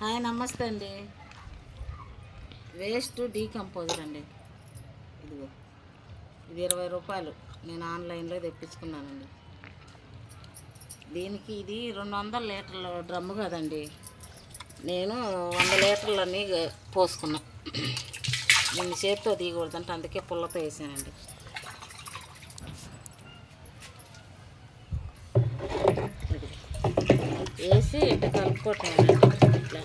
Hi నమస్తే అండి. Waste decomposer అండి. ఇదిగో ఇది 20 రూపాయలు. నేను ఆన్లైన్లో తెప్పించుకున్నానండి. దీనికి ఇది 200 లీటర్ల డ్రమ్ము కదండి. నేను 100 లీటర్లని పోసుకున్నా. నేను చేతితో తీయకూడదంటే అందుకే పుల్లతో వేసానండి. వేసి ఇట్లా కలుపుకోవటమేనండి. ఇట్లా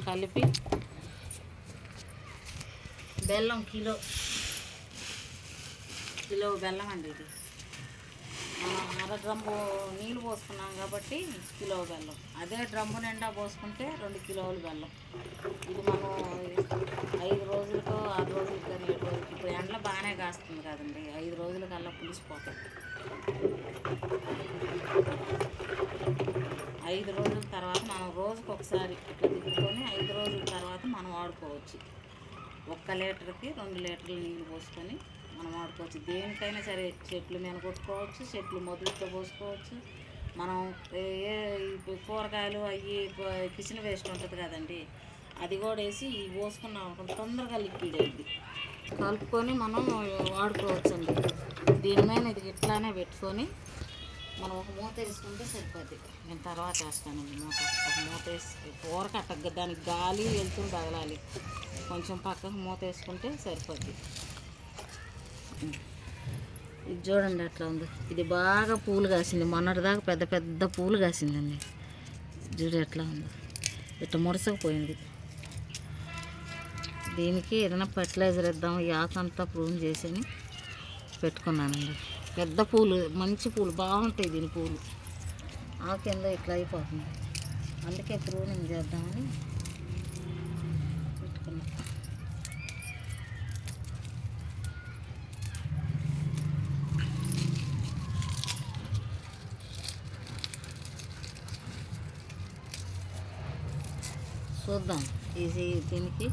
కలిపి బెల్లం కిలో బెల్లం అండి. ఇది మనం 1/2 డ్రమ్ము నీళ్ళు పోసుకున్నాం కాబట్టి కిలో బెల్లం. అదే డ్రమ్ము నిండా పోసుకుంటే 2 కిలోలు బెల్లం. ఇది మనం 5 రోజులకో 6 రోజులకో 7 రోజులకి ఇప్పుడు ఎండలో బాగానే కాస్తుంది కదండి. 5 రోజులకల్లా పులిసిపోతుంది. 5 రోజుల తర్వాత మనం రోజుకి ఒకసారి ఇట్లా తిప్పుకొని 5 రోజుల తర్వాత మనం వాడుకోవచ్చు. 1 లీటర్కి 2 లీటర్లు నీళ్ళు పోసుకొని మనం వాడుకోవచ్చు. దేనికైనా సరే చెట్లు మీద కొట్టుకోవచ్చు, చెట్లు మొదలుతో పోసుకోవచ్చు. మనం కూరగాయలు అవి కిచెన్ వేస్ట్ ఉంటుంది కదండి, అది కూడా వేసి పోసుకున్నాం తొందరగా లిక్విడ్ అయింది. కలుపుకొని మనం వాడుకోవచ్చండి. దీని మీద ఇది ఇట్లానే పెట్టుకొని మనం ఒక మూత వేసుకుంటే సరిపోద్ది. నేను తర్వాత వేస్తానండి. ఒక మూత వేసి కూరకట్ట దానికి గాలి వెళ్తుంది తగలాలి. కొంచెం పక్కకు మూత వేసుకుంటే సరిపోద్ది. ఇది చూడండి ఎట్లా ఉంది. ఇది బాగా పూలు కాసింది. మొన్నటిదాకా పెద్ద పెద్ద పూలు కాసిందండి. చూడు ఎట్లా ఉంది. ఇట్లా ముడసకపోయింది. దీనికి ఏదైనా ఫర్టిలైజర్ ఇద్దాం, ఈ ఆకంతా ప్రూన్ చేసి పెట్టుకున్నానండి. పెద్ద పూలు, మంచి పూలు బాగుంటాయి. దీని పూలు ఆ కింద ఇట్లా అయిపోతుంది. అందుకే ప్రూనింగ్ చేద్దామని పెట్టుకున్నా. చూద్దాం ఇది దీనికి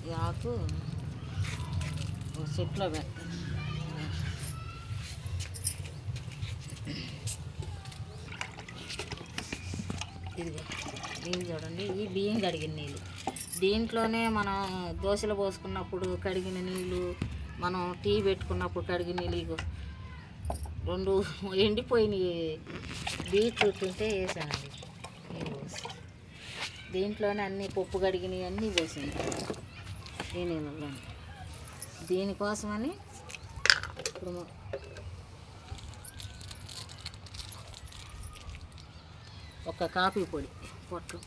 ఈ ఆకు చెట్లో పెడతాను. ఇదిగో నీళ్ళు చూడండి. ఈ బియ్యం కడిగిన నీళ్ళు. దీంట్లోనే మనం దోశలు పోసుకున్నప్పుడు కడిగిన నీళ్ళు, మనం టీ పెట్టుకున్నప్పుడు కడిగిన నీళ్ళు. ఇగో 2 ఎండిపోయిన బీట్రూట్ ఉంటే వేసానండి. దీంట్లోనే అన్నీ పప్పు కడిగినవి అన్నీ పోసాను ఈ నీళ్ళలో. దీనికోసమని ఇప్పుడు ఒక కాఫీ పొడి పొట్లు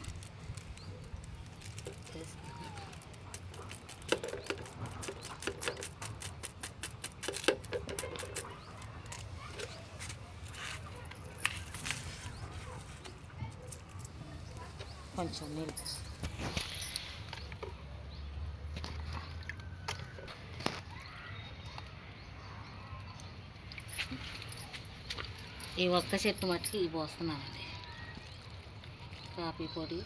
కొంచెం నీళ్ళు. ఈ ఒక్క చెట్టు మట్టుకి ఇవి పోస్తున్నానండి. కాఫీ పొడి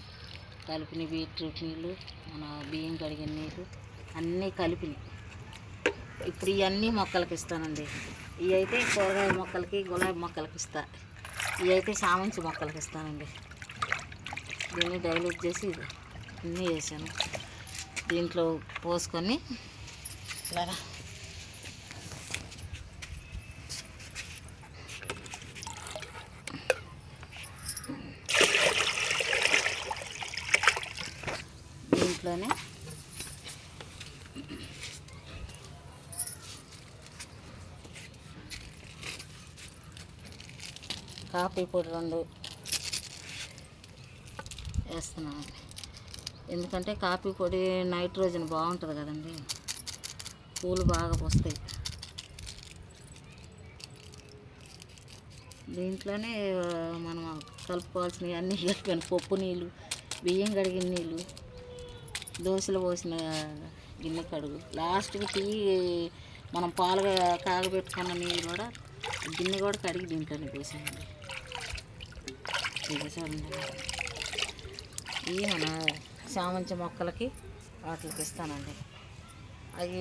కలిపిన బీట్రూట్ నీళ్ళు, మన బియ్యం కడిగిన నీళ్ళు అన్నీ కలిపిన. ఇప్పుడు ఇవన్నీ మొక్కలకి ఇస్తానండి. ఇవి అయితే కూరగాయ మొక్కలకి, గులాబీ మొక్కలకి ఇస్తా. ఇవి అయితే చామంతి మొక్కలకి ఇస్తానండి. దీన్ని డైల్యూట్ చేసి అన్నీ వేసాను. దీంట్లో పోసుకొని ఇలా దీంట్లోనే కాఫీ పొడి 2 వేస్తున్నాను. ఎందుకంటే కాఫీ పొడి నైట్రోజన్ బాగుంటుంది కదండి, పూలు బాగా వస్తాయి. దీంట్లోనే మనం కలుపుకోవాల్సినవి అన్నీ కలిపాను. పప్పు నీళ్ళు, బియ్యం కడిగిన నీళ్ళు, దోశలు పోసిన గిన్నె కడుగు, లాస్ట్కి టీ మనం పాలుగా కాగబెట్టుకున్న నీళ్ళు కూడా గిన్నె కూడా కడిగి దీంట్లోనే పోసానండి. చూడండి. ఇవి మన చామంతి మొక్కలకి వాటికి ఇస్తానండి. అవి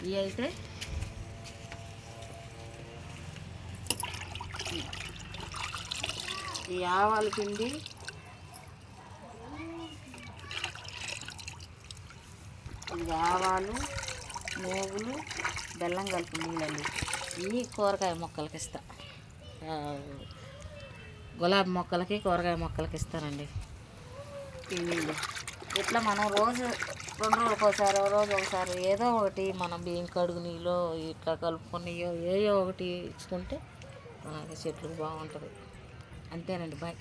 ఇవి అయితే ఈ ఆవాల పిండి, ఇది ఆవాలు, నూగులు, బెల్లం కలిపి నీళ్ళండి. ఇవి కూరగాయ మొక్కలకి ఇస్తా, గులాబీ మొక్కలకి కూరగాయ మొక్కలకి ఇస్తానండి ఈ నీళ్ళు. ఇట్లా మనం రోజు 2 రోజులకు ఒకసారి, రోజు ఒకసారి ఏదో ఒకటి మనం బియ్యం కడుగు నీళ్ళు ఇట్లా కలుపుకొని ఏయో ఒకటి ఇచ్చుకుంటే అలాగే చెట్లకు బాగుంటుంది. అంతేనండి, బాయ్.